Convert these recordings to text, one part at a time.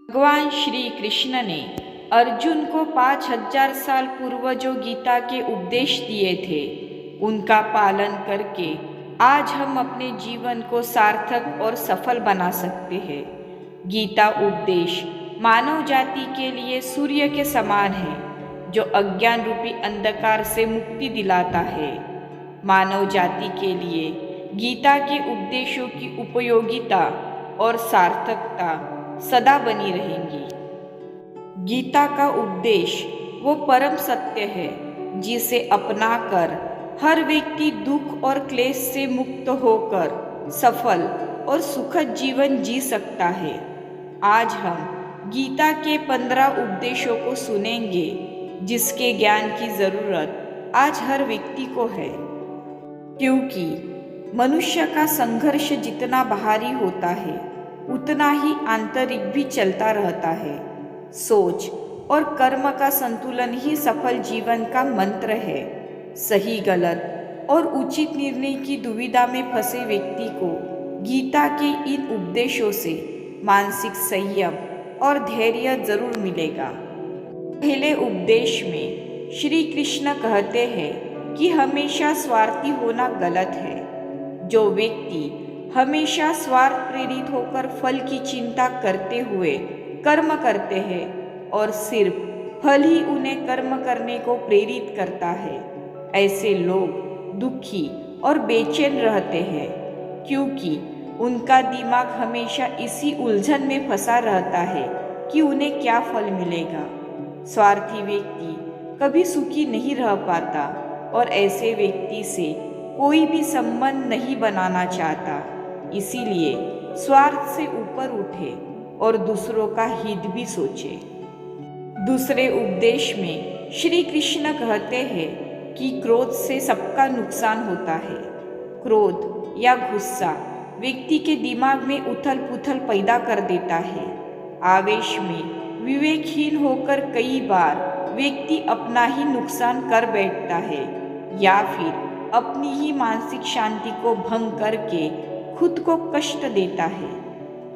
भगवान श्री कृष्ण ने अर्जुन को 5000 साल पूर्व जो गीता के उपदेश दिए थे उनका पालन करके आज हम अपने जीवन को सार्थक और सफल बना सकते हैं। गीता उपदेश मानव जाति के लिए सूर्य के समान है जो अज्ञान रूपी अंधकार से मुक्ति दिलाता है। मानव जाति के लिए गीता के उपदेशों की उपयोगिता और सार्थकता सदा बनी रहेंगी। गीता का उपदेश वो परम सत्य है जिसे अपनाकर हर व्यक्ति दुख और क्लेश से मुक्त होकर सफल और सुखद जीवन जी सकता है। आज हम गीता के 15 उपदेशों को सुनेंगे जिसके ज्ञान की जरूरत आज हर व्यक्ति को है, क्योंकि मनुष्य का संघर्ष जितना बाहरी होता है उतना ही आंतरिक भी चलता रहता है। सोच और कर्म का संतुलन ही सफल जीवन का मंत्र है। सही गलत और उचित निर्णय की दुविधा में फंसे व्यक्ति को गीता के इन उपदेशों से मानसिक संयम और धैर्य जरूर मिलेगा। पहले उपदेश में श्री कृष्ण कहते हैं कि हमेशा स्वार्थी होना गलत है। जो व्यक्ति हमेशा स्वार्थ प्रेरित होकर फल की चिंता करते हुए कर्म करते हैं और सिर्फ फल ही उन्हें कर्म करने को प्रेरित करता है, ऐसे लोग दुखी और बेचैन रहते हैं, क्योंकि उनका दिमाग हमेशा इसी उलझन में फंसा रहता है कि उन्हें क्या फल मिलेगा। स्वार्थी व्यक्ति कभी सुखी नहीं रह पाता और ऐसे व्यक्ति से कोई भी संबंध नहीं बनाना चाहता। इसीलिए स्वार्थ से ऊपर उठे और दूसरों का हित भी सोचे। दूसरे उपदेश में श्री कृष्ण कहते हैं कि क्रोध से सबका नुकसान होता है। क्रोध या गुस्सा व्यक्ति के दिमाग में उथल पुथल पैदा कर देता है। आवेश में विवेकहीन होकर कई बार व्यक्ति अपना ही नुकसान कर बैठता है या फिर अपनी ही मानसिक शांति को भंग करके खुद को कष्ट देता है।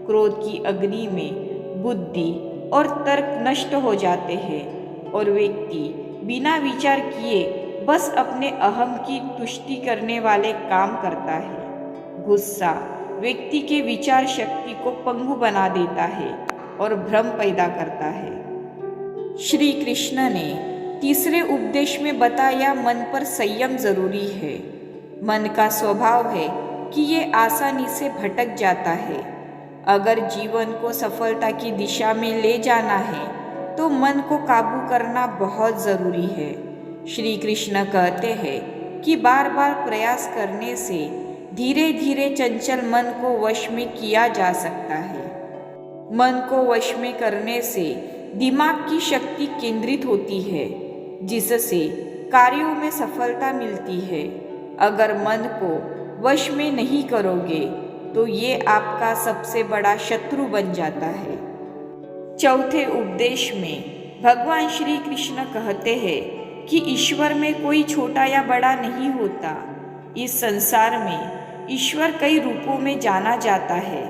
क्रोध की अग्नि में बुद्धि और तर्क नष्ट हो जाते हैं और व्यक्ति बिना विचार किए बस अपने अहम की तुष्टि करने वाले काम करता है। गुस्सा व्यक्ति के विचार शक्ति को पंगु बना देता है और भ्रम पैदा करता है। श्री कृष्ण ने तीसरे उपदेश में बताया मन पर संयम जरूरी है। मन का स्वभाव है कि ये आसानी से भटक जाता है। अगर जीवन को सफलता की दिशा में ले जाना है तो मन को काबू करना बहुत ज़रूरी है। श्री कृष्ण कहते हैं कि बार बार प्रयास करने से धीरे धीरे चंचल मन को वश में किया जा सकता है। मन को वश में करने से दिमाग की शक्ति केंद्रित होती है जिससे कार्यों में सफलता मिलती है। अगर मन को वश में नहीं करोगे तो ये आपका सबसे बड़ा शत्रु बन जाता है। चौथे उपदेश में भगवान श्री कृष्ण कहते हैं कि ईश्वर में कोई छोटा या बड़ा नहीं होता। इस संसार में ईश्वर कई रूपों में जाना जाता है।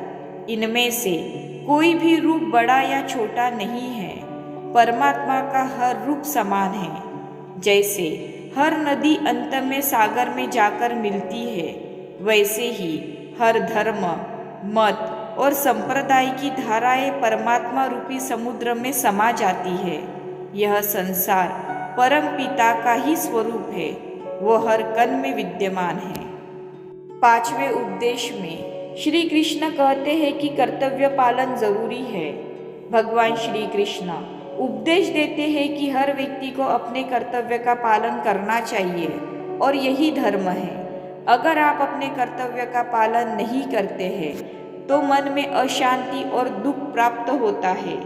इनमें से कोई भी रूप बड़ा या छोटा नहीं है। परमात्मा का हर रूप समान है। जैसे हर नदी अंत में सागर में जाकर मिलती है, वैसे ही हर धर्म, मत और संप्रदाय की धाराएं परमात्मा रूपी समुद्र में समा जाती है। यह संसार परम पिता का ही स्वरूप है, वो हर कण में विद्यमान है। पांचवें उपदेश में श्री कृष्ण कहते हैं कि कर्तव्य पालन जरूरी है। भगवान श्री कृष्ण उपदेश देते हैं कि हर व्यक्ति को अपने कर्तव्य का पालन करना चाहिए और यही धर्म है। अगर आप अपने कर्तव्य का पालन नहीं करते हैं तो मन में अशांति और दुख प्राप्त होता है।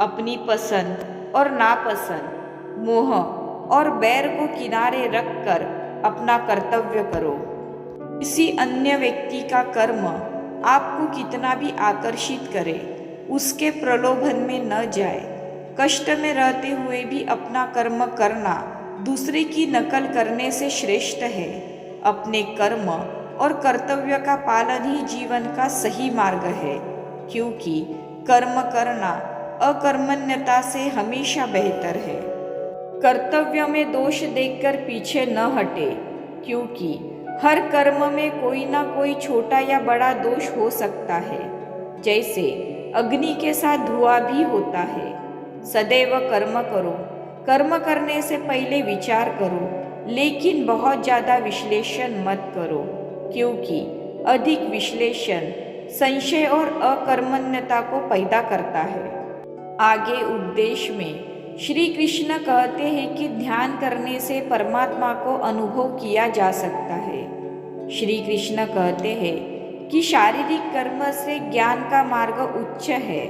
अपनी पसंद और नापसंद, मोह और बैर को किनारे रखकर अपना कर्तव्य करो। किसी अन्य व्यक्ति का कर्म आपको कितना भी आकर्षित करे, उसके प्रलोभन में न जाए। कष्ट में रहते हुए भी अपना कर्म करना दूसरे की नकल करने से श्रेष्ठ है। अपने कर्म और कर्तव्य का पालन ही जीवन का सही मार्ग है, क्योंकि कर्म करना अकर्मण्यता से हमेशा बेहतर है। कर्तव्य में दोष देखकर पीछे न हटे, क्योंकि हर कर्म में कोई ना कोई छोटा या बड़ा दोष हो सकता है। जैसे अग्नि के साथ धुआं भी होता है। सदैव कर्म करो, कर्म करने से पहले विचार करो, लेकिन बहुत ज़्यादा विश्लेषण मत करो, क्योंकि अधिक विश्लेषण संशय और अकर्मण्यता को पैदा करता है। आगे उपदेश में श्री कृष्ण कहते हैं कि ध्यान करने से परमात्मा को अनुभव किया जा सकता है। श्री कृष्ण कहते हैं कि शारीरिक कर्म से ज्ञान का मार्ग उच्च है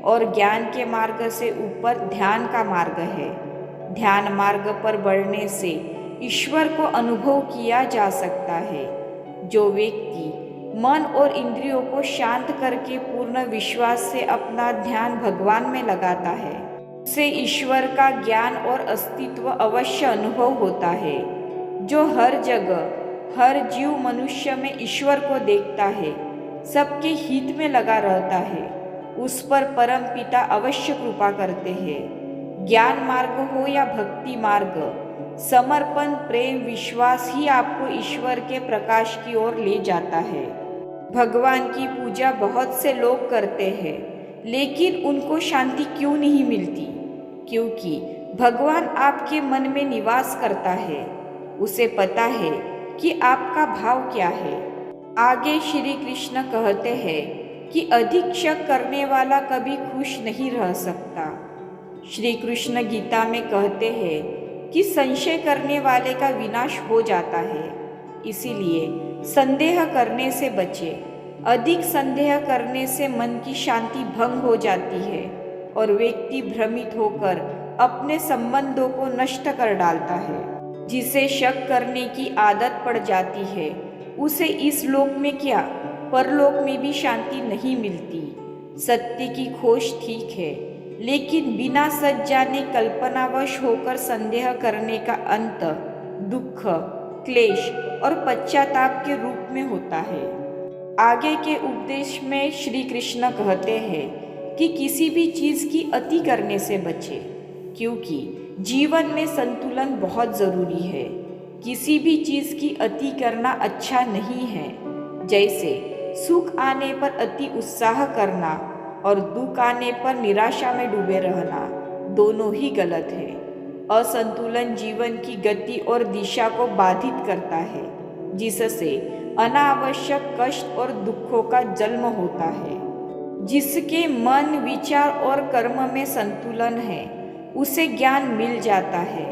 और ज्ञान के मार्ग से ऊपर ध्यान का मार्ग है। ध्यान मार्ग पर बढ़ने से ईश्वर को अनुभव किया जा सकता है। जो व्यक्ति मन और इंद्रियों को शांत करके पूर्ण विश्वास से अपना ध्यान भगवान में लगाता है, उसे ईश्वर का ज्ञान और अस्तित्व अवश्य अनुभव होता है। जो हर जगह हर जीव मनुष्य में ईश्वर को देखता है, सबके हित में लगा रहता है, उस पर परम पिता अवश्य कृपा करते हैं। ज्ञान मार्ग हो या भक्ति मार्ग, समर्पण प्रेम विश्वास ही आपको ईश्वर के प्रकाश की ओर ले जाता है। भगवान की पूजा बहुत से लोग करते हैं, लेकिन उनको शांति क्यों नहीं मिलती? क्योंकि भगवान आपके मन में निवास करता है, उसे पता है कि आपका भाव क्या है। आगे श्री कृष्ण कहते हैं कि अधिक शक करने वाला कभी खुश नहीं रह सकता। श्री कृष्ण गीता में कहते हैं कि संशय करने वाले का विनाश हो जाता है, इसीलिए संदेह करने से बचे। अधिक संदेह करने से मन की शांति भंग हो जाती है और व्यक्ति भ्रमित होकर अपने संबंधों को नष्ट कर डालता है। जिसे शक करने की आदत पड़ जाती है, उसे इस लोक में क्या परलोक में भी शांति नहीं मिलती। सत्य की खोज ठीक है, लेकिन बिना सच जाने कल्पनावश होकर संदेह करने का अंत दुख, क्लेश और पश्चाताप के रूप में होता है। आगे के उपदेश में श्री कृष्ण कहते हैं कि किसी भी चीज़ की अति करने से बचे, क्योंकि जीवन में संतुलन बहुत ज़रूरी है। किसी भी चीज़ की अति करना अच्छा नहीं है। जैसे सुख आने पर अति उत्साह करना और दुख आने पर निराशा में डूबे रहना, दोनों ही गलत है। असंतुलन जीवन की गति और दिशा को बाधित करता है, जिससे अनावश्यक कष्ट और दुखों का जन्म होता है। जिसके मन विचार और कर्म में संतुलन है, उसे ज्ञान मिल जाता है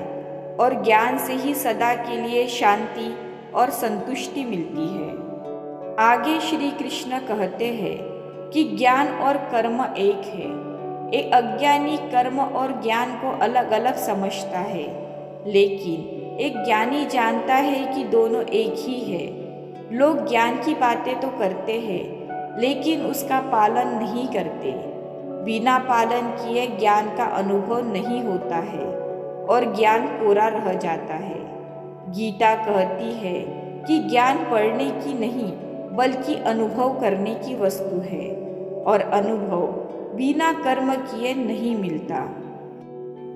और ज्ञान से ही सदा के लिए शांति और संतुष्टि मिलती है। आगे श्री कृष्ण कहते हैं कि ज्ञान और कर्म एक है। एक अज्ञानी कर्म और ज्ञान को अलग अलग समझता है, लेकिन एक ज्ञानी जानता है कि दोनों एक ही है। लोग ज्ञान की बातें तो करते हैं, लेकिन उसका पालन नहीं करते। बिना पालन किए ज्ञान का अनुभव नहीं होता है और ज्ञान कोरा रह जाता है। गीता कहती है कि ज्ञान पढ़ने की नहीं बल्कि अनुभव करने की वस्तु है, और अनुभव बिना कर्म किए नहीं मिलता।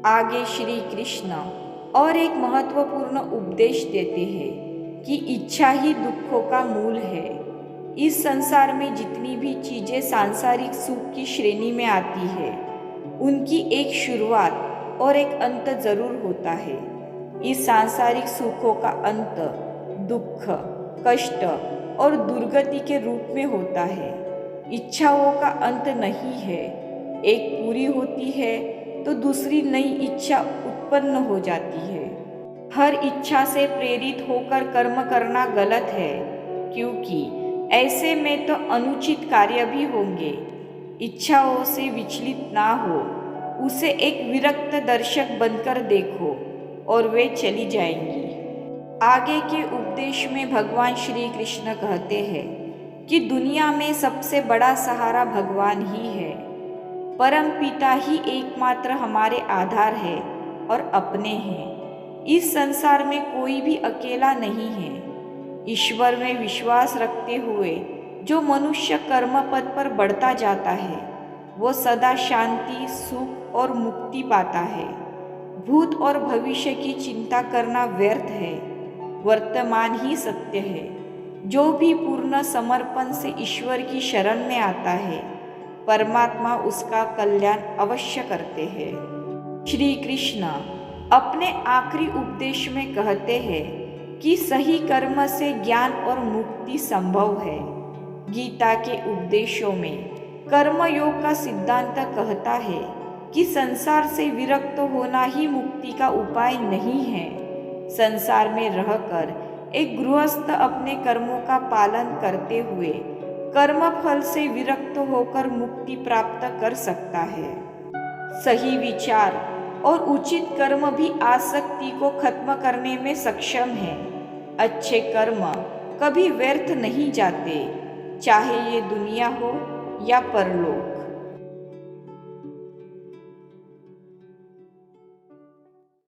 आगे श्री कृष्ण और एक महत्वपूर्ण उपदेश देते हैं कि इच्छा ही दुखों का मूल है। इस संसार में जितनी भी चीज़ें सांसारिक सुख की श्रेणी में आती है, उनकी एक शुरुआत और एक अंत जरूर होता है। इस सांसारिक सुखों का अंत दुख, कष्ट और दुर्गति के रूप में होता है। इच्छाओं का अंत नहीं है। एक पूरी होती है तो दूसरी नई इच्छा उत्पन्न हो जाती है। हर इच्छा से प्रेरित होकर कर्म करना गलत है, क्योंकि ऐसे में तो अनुचित कार्य भी होंगे। इच्छाओं से विचलित ना हो, उसे एक विरक्त दर्शक बनकर देखो और वे चली जाएंगी। आगे के उपदेश में भगवान श्री कृष्ण कहते हैं कि दुनिया में सबसे बड़ा सहारा भगवान ही है। परम पिता ही एकमात्र हमारे आधार है और अपने हैं। इस संसार में कोई भी अकेला नहीं है। ईश्वर में विश्वास रखते हुए जो मनुष्य कर्म पथ पर बढ़ता जाता है, वो सदा शांति, सुख और मुक्ति पाता है। भूत और भविष्य की चिंता करना व्यर्थ है, वर्तमान ही सत्य है। जो भी पूर्ण समर्पण से ईश्वर की शरण में आता है, परमात्मा उसका कल्याण अवश्य करते हैं। श्री कृष्ण अपने आखिरी उपदेश में कहते हैं कि सही कर्म से ज्ञान और मुक्ति संभव है। गीता के उपदेशों में कर्मयोग का सिद्धांत कहता है कि संसार से विरक्त होना ही मुक्ति का उपाय नहीं है। संसार में रहकर एक गृहस्थ अपने कर्मों का पालन करते हुए कर्म फल से विरक्त होकर मुक्ति प्राप्त कर सकता है। सही विचार और उचित कर्म भी आसक्ति को खत्म करने में सक्षम है। अच्छे कर्म कभी व्यर्थ नहीं जाते, चाहे ये दुनिया हो या परलोक।